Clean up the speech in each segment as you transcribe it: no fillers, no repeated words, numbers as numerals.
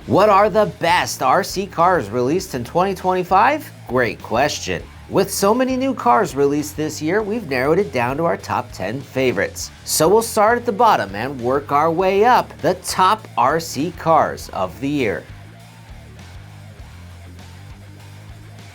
What are the best RC cars released in 2025? Great question. With so many new cars released this year, we've narrowed it down to our top 10 favorites. So we'll start at the bottom and work our way up, the top RC cars of the year.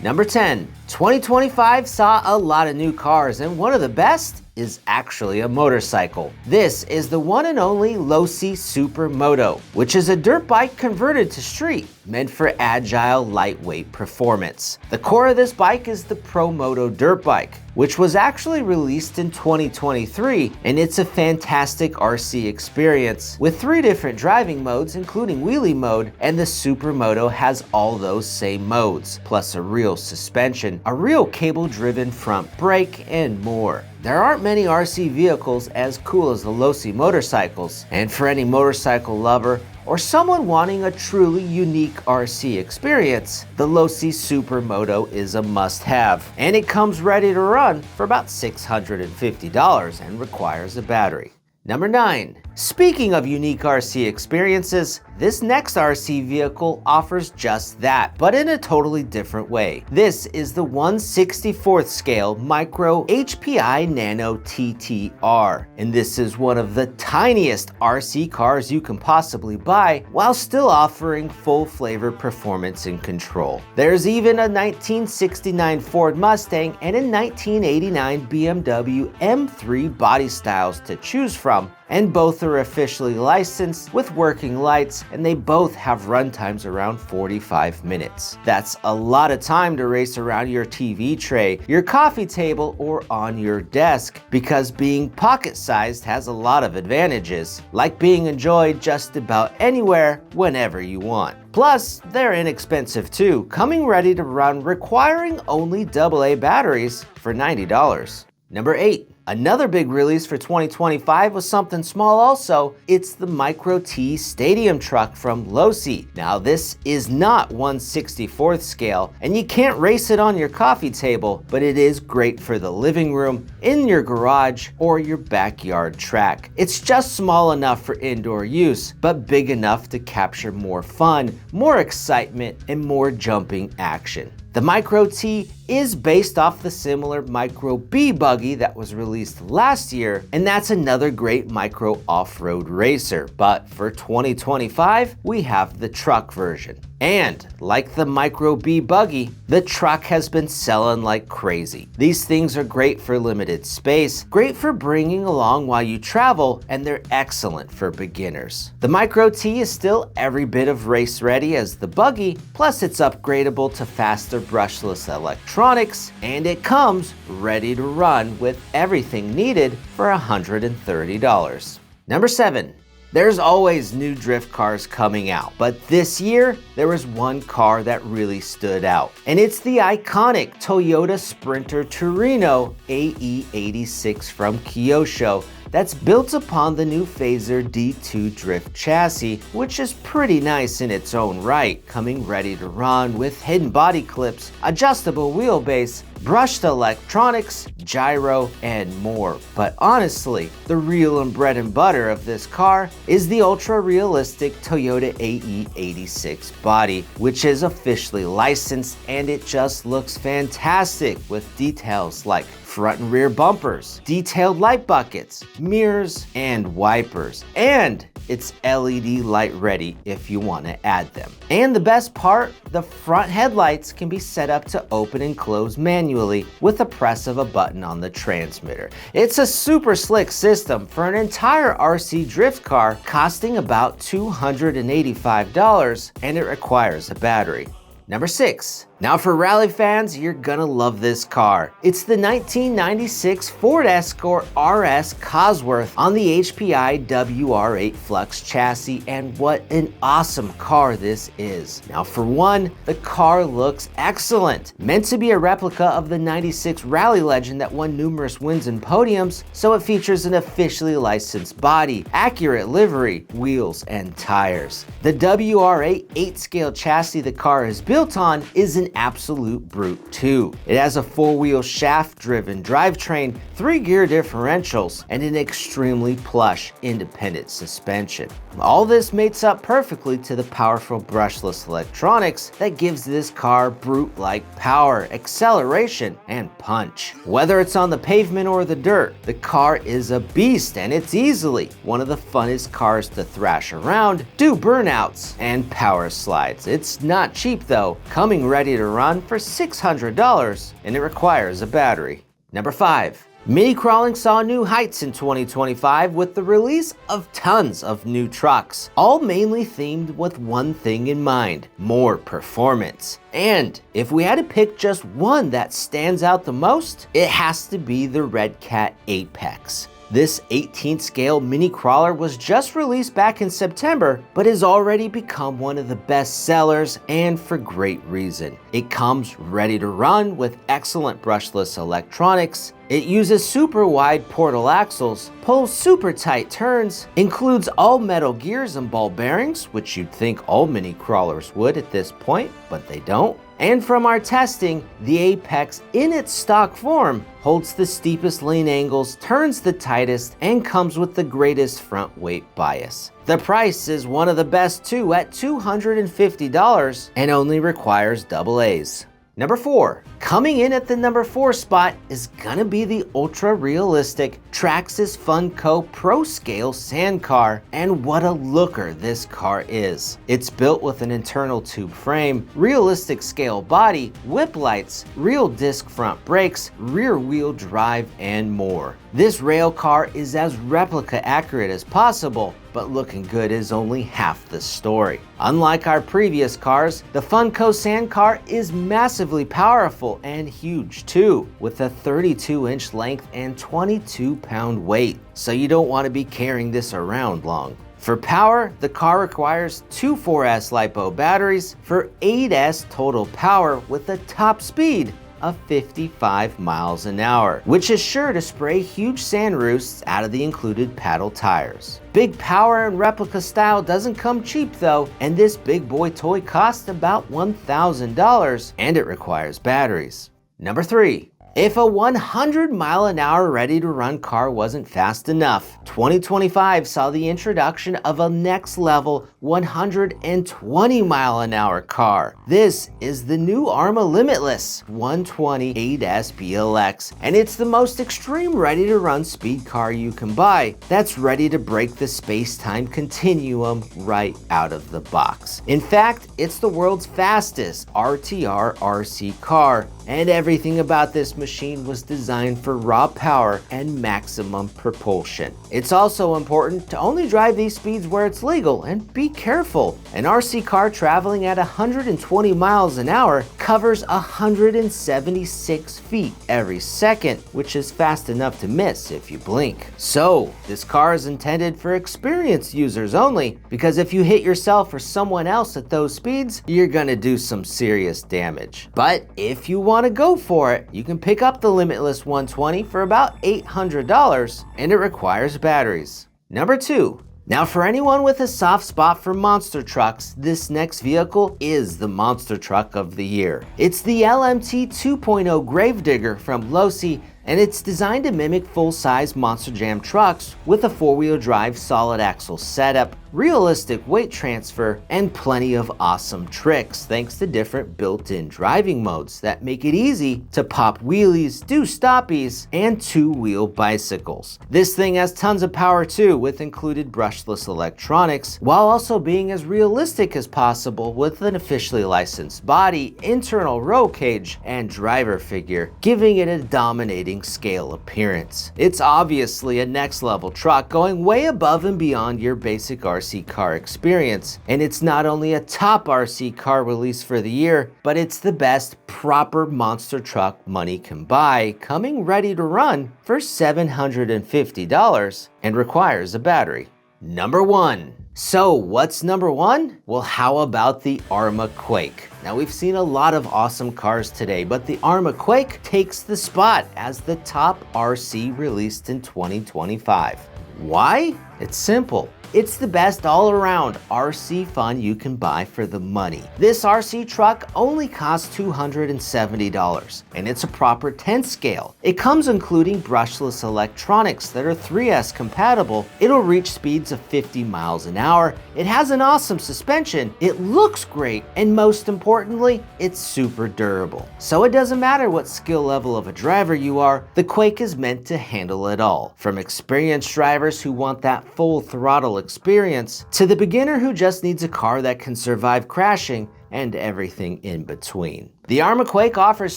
Number 10. 2025 saw a lot of new cars, and one of the best is actually a motorcycle. This is the one and only Losi Supermoto, which is a dirt bike converted to street, meant for agile, lightweight performance. The core of this bike is the ProMoto dirt bike, which was actually released in 2023, and it's a fantastic RC experience with 3 different driving modes, including wheelie mode, and the Supermoto has all those same modes, plus a real suspension, a real cable-driven front brake, and more. There aren't many RC vehicles as cool as the Losi motorcycles, and for any motorcycle lover or someone wanting a truly unique RC experience, the Losi Supermoto is a must-have, and it comes ready to run for about $650 and requires a battery. Number 9. Speaking of unique RC experiences, this next RC vehicle offers just that, but in a totally different way. This is the 1/64th scale Micro HPI Nano TTR, and this is one of the tiniest RC cars you can possibly buy while still offering full flavor performance and control. There's even a 1969 Ford Mustang and a 1989 BMW M3 body styles to choose from, and both are officially licensed with working lights, and they both have run times around 45 minutes. That's a lot of time to race around your TV tray, your coffee table, or on your desk, because being pocket-sized has a lot of advantages, like being enjoyed just about anywhere, whenever you want. Plus, they're inexpensive too, coming ready to run requiring only AA batteries for $90. Number 8. Another big release for 2025 was something small also. It's the Micro T Stadium Truck from Losi. Now this is not 1/64th scale, and you can't race it on your coffee table, but it is great for the living room, in your garage, or your backyard track. It's just small enough for indoor use, but big enough to capture more fun, more excitement, and more jumping action. The Micro T is based off the similar Micro B buggy that was released last year, and that's another great micro off-road racer. But for 2025, we have the truck version. And like the Micro B buggy, the truck has been selling like crazy. These things are great for limited space, great for bringing along while you travel, and they're excellent for beginners. The Micro T is still every bit of race ready as the buggy, plus it's upgradable to faster brushless electronics, and it comes ready to run with everything needed for $130. Number 7. There's always new drift cars coming out, but this year there was one car that really stood out, and it's the iconic Toyota Sprinter Torino AE86 from Kyosho that's built upon the new Phaser D2 drift chassis, which is pretty nice in its own right, coming ready to run with hidden body clips, adjustable wheelbase, brushed electronics, gyro, and more. But honestly, the real and bread and butter of this car is the ultra-realistic Toyota AE86 body, which is officially licensed, and it just looks fantastic with details like front and rear bumpers, detailed light buckets, mirrors, and wipers. And it's LED light ready if you want to add them. And the best part, the front headlights can be set up to open and close manually with the press of a button on the transmitter. It's a super slick system for an entire RC drift car costing about $285, and it requires a battery. Number 6. Now for rally fans, you're gonna love this car. It's the 1996 Ford Escort RS Cosworth on the HPI WR8 Flux chassis, and what an awesome car this is. Now for one, the car looks excellent. Meant to be a replica of the 96 rally legend that won numerous wins and podiums, so it features an officially licensed body, accurate livery, wheels, and tires. The WR8 8-scale chassis the car is built on is an an absolute brute too. It has a 4-wheel shaft-driven drivetrain, 3-gear differentials, and an extremely plush independent suspension. All this mates up perfectly to the powerful brushless electronics that gives this car brute-like power, acceleration, and punch. Whether it's on the pavement or the dirt, the car is a beast, and it's easily one of the funnest cars to thrash around, do burnouts, and power slides. It's not cheap though, coming ready to run for $600, and it requires a battery. Number 5. Mini crawling saw new heights in 2025 with the release of tons of new trucks, all mainly themed with one thing in mind: more performance. And if we had to pick just one that stands out the most, it has to be the Redcat Apex. This 18th scale mini crawler was just released back in September, but has already become one of the best sellers, and for great reason. It comes ready to run with excellent brushless electronics. It uses super wide portal axles, pulls super tight turns, includes all metal gears and ball bearings, which you'd think all mini crawlers would at this point, but they don't. And from our testing, the Apex in its stock form holds the steepest lane angles, turns the tightest, and comes with the greatest front weight bias. The price is one of the best too at $250 and only requires AA's. Number 4. Coming in at the number 4 spot is gonna be the ultra-realistic Traxxas Funco Pro Scale Sand Car, and what a looker this car is. It's built with an internal tube frame, realistic scale body, whip lights, real disc front brakes, rear wheel drive, and more. This rail car is as replica accurate as possible, but looking good is only half the story. Unlike our previous cars, the Funco Sand Car is massively powerful and huge too, with a 32-inch length and 22-pound weight, so you don't want to be carrying this around long. For power, the car requires two 4S LiPo batteries for 8S total power with a top speed of 55 miles an hour, which is sure to spray huge sand roosts out of the included paddle tires. Big power and replica style doesn't come cheap though, and this big boy toy costs about $1,000, and it requires batteries. Number 3. If a 100-mile-an-hour ready-to-run car wasn't fast enough, 2025 saw the introduction of a next-level 120-mile-an-hour car. This is the new Arma Limitless 120 8S BLX, and it's the most extreme ready-to-run speed car you can buy that's ready to break the space-time continuum right out of the box. In fact, it's the world's fastest RTR RC car, and everything about this machine was designed for raw power and maximum propulsion. It's also important to only drive these speeds where it's legal, and be careful. An RC car traveling at 120 miles an hour covers 176 feet every second, which is fast enough to miss if you blink. So this car is intended for experienced users only, because if you hit yourself or someone else at those speeds, you're gonna do some serious damage. But if you want to go for it, you can pick up the Limitless 120 for about $800, and it requires batteries. Number 2. Now for anyone with a soft spot for monster trucks, this next vehicle is the monster truck of the year. It's the LMT 2.0 Gravedigger from Losi, and it's designed to mimic full-size Monster Jam trucks with a 4-wheel drive solid axle setup, realistic weight transfer, and plenty of awesome tricks thanks to different built-in driving modes that make it easy to pop wheelies, do stoppies, and two-wheel bicycles. This thing has tons of power too, with included brushless electronics, while also being as realistic as possible with an officially licensed body, internal roll cage, and driver figure, giving it a dominating scale appearance. It's obviously a next level truck going way above and beyond your basic RC car experience, and it's not only a top RC car release for the year, but it's the best proper monster truck money can buy, coming ready to run for $750 and requires a battery. Number 1. So what's number 1? Well, how about the Arma Quake? Now we've seen a lot of awesome cars today, but the Arma Quake takes the spot as the top RC released in 2025. Why? It's simple. It's the best all-around RC fun you can buy for the money. This RC truck only costs $270, and it's a proper 10 scale. It comes including brushless electronics that are 3S compatible. It'll reach speeds of 50 miles an hour. It has an awesome suspension, it looks great, and most importantly, it's super durable. So it doesn't matter what skill level of a driver you are, the Quake is meant to handle it all. From experienced drivers who want that full throttle experience, to the beginner who just needs a car that can survive crashing, and everything in between. The Arma Quake offers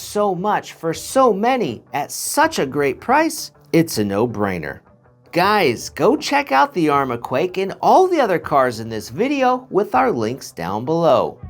so much for so many at such a great price, it's a no-brainer. Guys, go check out the Arma Quake and all the other cars in this video with our links down below.